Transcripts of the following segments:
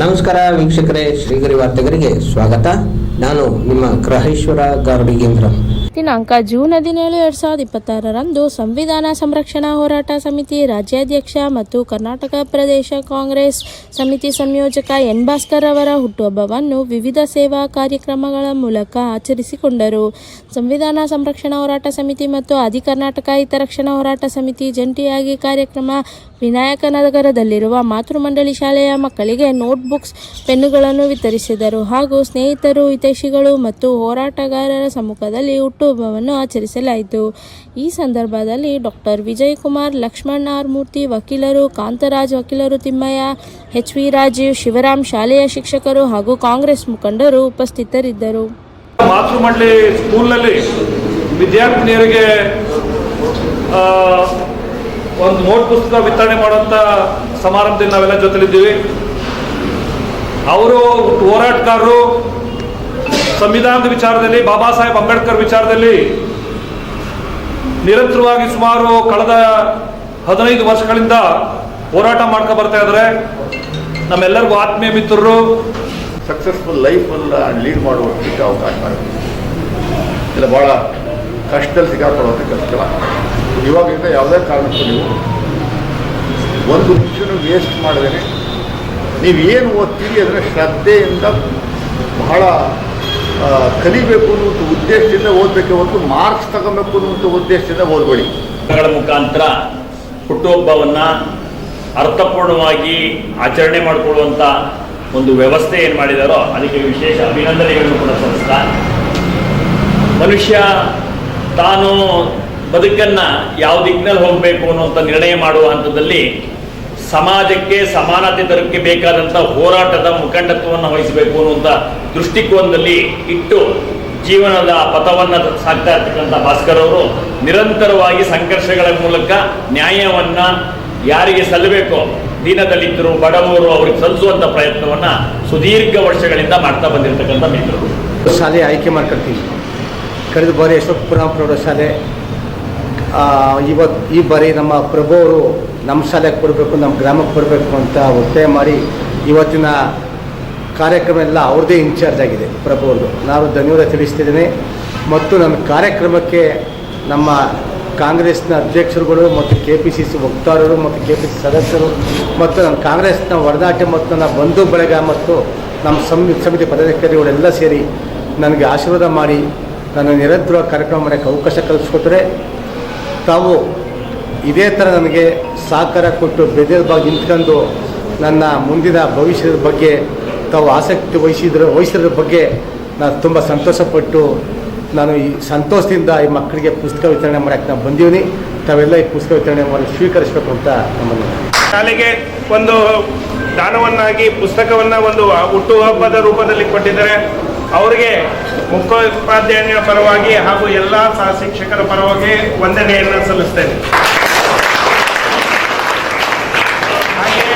ನಮಸ್ಕಾರ ವೀಕ್ಷಕರೇ, ಶ್ರೀಗರಿ ವಾರ್ತೆಗರಿಗೆ ಸ್ವಾಗತ. ನಾನು ನಿಮ್ಮ ಗ್ರಹೇಶ್ವರ ಗಾರ್ಡಿಗೇಂದ್ರ. ದಿನಾಂಕ ಜೂನ್ 17, 2026ರಂದು ಸಂವಿಧಾನ ಸಂರಕ್ಷಣಾ ಹೋರಾಟ ಸಮಿತಿ ರಾಜ್ಯಾಧ್ಯಕ್ಷ ಮತ್ತು ಕರ್ನಾಟಕ ಪ್ರದೇಶ ಕಾಂಗ್ರೆಸ್ ಸಮಿತಿ ಸಂಯೋಜಕ ಎನ್ ಭಾಸ್ಕರ್ ಅವರ ಹುಟ್ಟುಹಬ್ಬವನ್ನು ವಿವಿಧ ಸೇವಾ ಕಾರ್ಯಕ್ರಮಗಳ ಮೂಲಕ ಆಚರಿಸಿಕೊಂಡರು. ಸಂವಿಧಾನ ಸಂರಕ್ಷಣಾ ಹೋರಾಟ ಸಮಿತಿ ಮತ್ತು ಆದಿ ಕರ್ನಾಟಕ ಹಿತರಕ್ಷಣಾ ಹೋರಾಟ ಸಮಿತಿ ಜಂಟಿಯಾಗಿ ಕಾರ್ಯಕ್ರಮ ವಿನಾಯಕನಗರದಲ್ಲಿರುವ ಮಾತೃಮಂಡಳಿ ಶಾಲೆಯ ಮಕ್ಕಳಿಗೆ ನೋಟ್ಬುಕ್ಸ್, ಪೆನ್ನುಗಳನ್ನು ವಿತರಿಸಿದರು ಹಾಗೂ ಸ್ನೇಹಿತರು, ಹಿತೈಷಿಗಳು ಮತ್ತು ಹೋರಾಟಗಾರರ ಸಮ್ಮುಖದಲ್ಲಿ ಹುಟ್ಟುಹಬ್ಬವನ್ನು ಆಚರಿಸಲಾಯಿತು. ಈ ಸಂದರ್ಭದಲ್ಲಿ ಡಾಕ್ಟರ್ ವಿಜಯಕುಮಾರ್, ಲಕ್ಷ್ಮಣ್ ಆರ್ ಮೂರ್ತಿ ವಕೀಲರು, ಕಾಂತರಾಜ್ ವಕೀಲರು, ತಿಮ್ಮಯ್ಯ, ಎಚ್ ವಿ ರಾಜೀವ್, ಶಿವರಾಮ್ ಶಾಲೆಯ ಶಿಕ್ಷಕರು ಹಾಗೂ ಕಾಂಗ್ರೆಸ್ ಮುಖಂಡರು ಉಪಸ್ಥಿತರಿದ್ದರು. ಮಾತೃಮಂಡಳಿ ಸ್ಕೂಲ್ನಲ್ಲಿ ವಿದ್ಯಾರ್ಥಿನಿಯರಿಗೆ ಒಂದು ನೋಟ್ ಪುಸ್ತಕ ವಿತರಣೆ ಮಾಡುವಂಥ ಸಮಾರಂಭದಲ್ಲಿ ನಾವೆಲ್ಲ ಜೊತೆಲಿದ್ದೀವಿ. ಅವರು ಹೋರಾಟಗಾರರು, ಸಂವಿಧಾನದ ವಿಚಾರದಲ್ಲಿ, ಬಾಬಾ ಸಾಹೇಬ್ ಅಂಬೇಡ್ಕರ್ ವಿಚಾರದಲ್ಲಿ ನಿರಂತರವಾಗಿ ಸುಮಾರು ಕಳೆದ 15 ವರ್ಷಗಳಿಂದ ಹೋರಾಟ ಮಾಡ್ಕೊ ಬರ್ತಾ ಇದ್ದಾರೆ. ನಮ್ಮೆಲ್ಲರಿಗೂ ಆತ್ಮೀಯ ಮಿತ್ರರು. ಸಕ್ಸಸ್ಫುಲ್ ಲೈಫನ್ನು ಲೀಡ್ ಮಾಡುವಂಥ ಅವಕಾಶ ಆಗುತ್ತೆ. ಇಲ್ಲ ಭಾಳ ಕಷ್ಟದಲ್ಲಿ ಸಿಗಾಕೊಳ್ಳುವಂಥ ಕಷ್ಟ. ಇವಾಗಿಂದ ಯಾವುದೇ ಕಾರಣಕ್ಕೂ ನೀವು ಒಂದು ನಿಮಿಷನೂ ವೇಸ್ಟ್ ಮಾಡಿದ್ರೆ ನೀವು ಏನು ಓದ್ತೀರಿ ಅದರ ಶ್ರದ್ಧೆಯಿಂದ ಬಹಳ ಕಲಿಬೇಕು ಅನ್ನುವಂಥ ಉದ್ದೇಶದಿಂದ ಓದಬೇಕೆ ಹೊರತು ಮಾರ್ಕ್ಸ್ ತಗೋಬೇಕು ಅನ್ನುವಂಥ ಉದ್ದೇಶದಿಂದ ಓದ್ಬೇಡಿ. ಮುಖಾಂತರ ಹುಟ್ಟುಹಬ್ಬವನ್ನು ಅರ್ಥಪೂರ್ಣವಾಗಿ ಆಚರಣೆ ಮಾಡಿಕೊಳ್ಳುವಂಥ ಒಂದು ವ್ಯವಸ್ಥೆ ಏನು ಮಾಡಿದಾರೋ ಅದಕ್ಕೆ ವಿಶೇಷ ಅಭಿನಂದನೆಗಳನ್ನು ಕೂಡ ಸಲ್ಲಿಸ್ತಾ, ಮನುಷ್ಯ ತಾನು ಬದುಕನ್ನು ಯಾವ ದಿಕ್ಕಿನಲ್ಲಿ ಹೋಗಬೇಕು ಅನ್ನುವಂಥ ನಿರ್ಣಯ ಮಾಡುವ ಹಂತದಲ್ಲಿ ಸಮಾಜಕ್ಕೆ ಸಮಾನತೆ ತರಕ್ಕೆ ಬೇಕಾದಂಥ ಹೋರಾಟದ ಮುಖಂಡತ್ವವನ್ನು ವಹಿಸಬೇಕು ಅನ್ನುವಂಥ ದೃಷ್ಟಿಕೋನದಲ್ಲಿ ಇಟ್ಟು ಜೀವನದ ಪಥವನ್ನು ಸಾಗ್ತಾ ಇರ್ತಕ್ಕಂಥ ಭಾಸ್ಕರ್ ಅವರು ನಿರಂತರವಾಗಿ ಸಂಘರ್ಷಗಳ ಮೂಲಕ ನ್ಯಾಯವನ್ನು ಯಾರಿಗೆ ಸಲ್ಲಬೇಕೋ, ದೀನದಲಿತರು, ಬಡವರು, ಅವ್ರಿಗೆ ಸಲ್ಲಿಸುವಂಥ ಪ್ರಯತ್ನವನ್ನು ಸುದೀರ್ಘ ವರ್ಷಗಳಿಂದ ಮಾಡ್ತಾ ಬಂದಿರತಕ್ಕಂಥ ಮಿತ್ರರು. ಶಾಲೆ ಆಯ್ಕೆ ಮಾಡ್ಕೊಳ್ತೀವಿ. ಕಳೆದ ಬಾರಿ ಯಶವಂತಪುರ ಪ್ರೌಢಶಾಲೆ, ಈ ಬಾರಿ ನಮ್ಮ ಪ್ರಭು ಅವರು ನಮ್ಮ ಶಾಲೆಗೆ ಬರಬೇಕು, ನಮ್ಮ ಗ್ರಾಮಕ್ಕೆ ಬರಬೇಕು ಅಂತ ಒತ್ತಾಯ ಮಾಡಿ ಇವತ್ತಿನ ಕಾರ್ಯಕ್ರಮ ಎಲ್ಲ ಅವ್ರದ್ದೇ ಇನ್ಚಾರ್ಜ್ ಆಗಿದೆ ಪ್ರಭು ಅವರು. ನಾನು ಧನ್ಯವಾದ ತಿಳಿಸ್ತಿದ್ದೇನೆ. ಮತ್ತು ನನ್ನ ಕಾರ್ಯಕ್ರಮಕ್ಕೆ ನಮ್ಮ ಕಾಂಗ್ರೆಸ್ನ ಅಧ್ಯಕ್ಷರುಗಳು ಮತ್ತು KPCC ವಕ್ತಾರರು ಮತ್ತು KPCC ಸದಸ್ಯರು ಮತ್ತು ನನ್ನ ಕಾಂಗ್ರೆಸ್ನ ಒಡನಾಟ ಮತ್ತು ನನ್ನ ಬಂಧು ಬಳಗ ಮತ್ತು ನಮ್ಮ ಸಮಿತಿ ಪದಾಧಿಕಾರಿಗಳೆಲ್ಲ ಸೇರಿ ನನಗೆ ಆಶೀರ್ವಾದ ಮಾಡಿ ನಾನು ನಿರಂತರವಾಗಿ ಕಾರ್ಯಕ್ರಮ ಮಾಡೋಕ್ಕೆ ಅವಕಾಶ ಕಲ್ಪಿಸ್ಕೊಟ್ರೆ, ತಾವು ಇದೇ ಥರ ನನಗೆ ಸಹಕಾರ ಕೊಟ್ಟು ಬೆದೆಲ್ಬಾಗಿ ನಿಂತ್ಕೊಂಡು ನನ್ನ ಮುಂದಿನ ಭವಿಷ್ಯದ ಬಗ್ಗೆ ತಾವು ಆಸಕ್ತಿ ವಹಿಸಿದ್ರ ಬಗ್ಗೆ ನಾನು ತುಂಬ ಸಂತೋಷಪಟ್ಟು ನಾನು ಈ ಸಂತೋಷದಿಂದ ಈ ಮಕ್ಕಳಿಗೆ ಪುಸ್ತಕ ವಿತರಣೆ ಮಾಡೋಕ್ಕೆ ನಾನು ಬಂದೀನಿ. ತಾವೆಲ್ಲ ಈ ಪುಸ್ತಕ ವಿತರಣೆ ಮಾಡಿ ಸ್ವೀಕರಿಸಬೇಕು ಅಂತ ನಮ್ಮನ್ನು ಶಾಲೆಗೆ ಒಂದು ದಾನವನ್ನಾಗಿ ಪುಸ್ತಕವನ್ನು ಒಂದು ಹುಟ್ಟುಹಬ್ಬದ ರೂಪದಲ್ಲಿ ಕೊಟ್ಟಿದ್ದಾರೆ. ಅವರಿಗೆ ಮುಖ್ಯೋಪಾಧ್ಯಾಯರ ಪರವಾಗಿ ಹಾಗೂ ಎಲ್ಲ ಸಹ ಶಿಕ್ಷಕರ ಪರವಾಗಿ ವಂದನೆಯನ್ನು ಸಲ್ಲಿಸ್ತೇನೆ. ಹಾಗೆ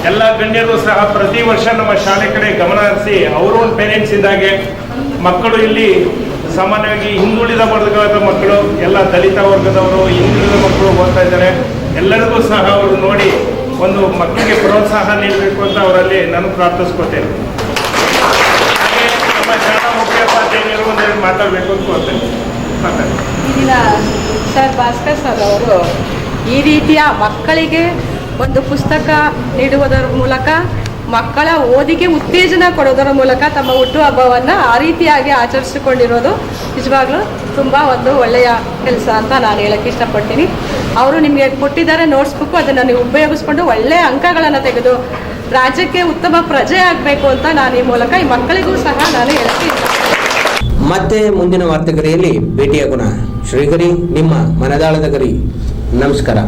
ಎಲ್ಲ ಗಣ್ಯರು ಸಹ ಪ್ರತಿ ವರ್ಷ ನಮ್ಮ ಶಾಲೆ ಕಡೆ ಗಮನ ಹರಿಸಿ ಅವರು ಒಂದು ಪೇರೆಂಟ್ಸ್ ಇದ್ದಾಗೆ ಮಕ್ಕಳು ಇಲ್ಲಿ ಸಾಮಾನ್ಯವಾಗಿ ಹಿಂದುಳಿದ ವರ್ಗದ ಮಕ್ಕಳು, ಎಲ್ಲ ದಲಿತ ವರ್ಗದವರು, ಹಿಂದುಳಿದ ಮಕ್ಕಳು ಓದ್ತಾ ಇದ್ದಾರೆ. ಎಲ್ಲರಿಗೂ ಸಹ ಅವರು ನೋಡಿ ಒಂದು ಮಕ್ಕಳಿಗೆ ಪ್ರೋತ್ಸಾಹ ನೀಡಬೇಕು ಅಂತ ಅವರಲ್ಲಿ ನಾನು ಪ್ರಾರ್ಥಿಸ್ಕೊತೇನೆ. ಹಾಗೆ ನಮ್ಮ ಶಾಲಾ ಮುಖ್ಯೋಪಾಧ್ಯಾಯರು ಒಂದೆರಡು ಮಾತಾಡಬೇಕು ಅಂತ ಕೊಡ್ತೇನೆ. ಈಗಿನ ಸರ್ ಭಾಸ್ಕರ್ ಸರ್ ಅವರು ಈ ರೀತಿಯ ಮಕ್ಕಳಿಗೆ ಒಂದು ಪುಸ್ತಕ ನೀಡುವುದರ ಮೂಲಕ ಮಕ್ಕಳ ಓದಿಗೆ ಉತ್ತೇಜನ ಕೊಡೋದರ ಮೂಲಕ ತಮ್ಮ ಹುಟ್ಟುಹಬ್ಬವನ್ನು ಆ ರೀತಿಯಾಗಿ ಆಚರಿಸಿಕೊಂಡಿರೋದು ನಿಜವಾಗ್ಲೂ ತುಂಬ ಒಂದು ಒಳ್ಳೆಯ ಕೆಲಸ ಅಂತ ನಾನು ಹೇಳೋಕ್ಕೆ ಇಷ್ಟಪಡ್ತೀನಿ. ಅವರು ನಿಮಗೆ ಕೊಟ್ಟಿದ್ದಾರೆ ನೋಟ್ಸ್ ಬುಕ್ಕು, ಅದನ್ನು ನೀವು ಉಪಯೋಗಿಸ್ಕೊಂಡು ಒಳ್ಳೆಯ ಅಂಕಗಳನ್ನು ತೆಗೆದು ರಾಜ್ಯಕ್ಕೆ ಉತ್ತಮ ಪ್ರಜೆ ಆಗಬೇಕು ಅಂತ ನಾನು ಈ ಮೂಲಕ ಈ ಮಕ್ಕಳಿಗೂ ಸಹ ನಾನು ಹೇಳೋಕ್ಕೆ ಇಷ್ಟಪಡ್ತೀನಿ. ಮತ್ತೆ ಮುಂದಿನ ವಾರ್ತೆಗರಿಯಲ್ಲಿ ಭೇಟಿಯಾಗೋಣ. ಶ್ರೀಗರಿ, ನಿಮ್ಮ ಮನದಾಳದ ಗರಿ. ನಮಸ್ಕಾರ.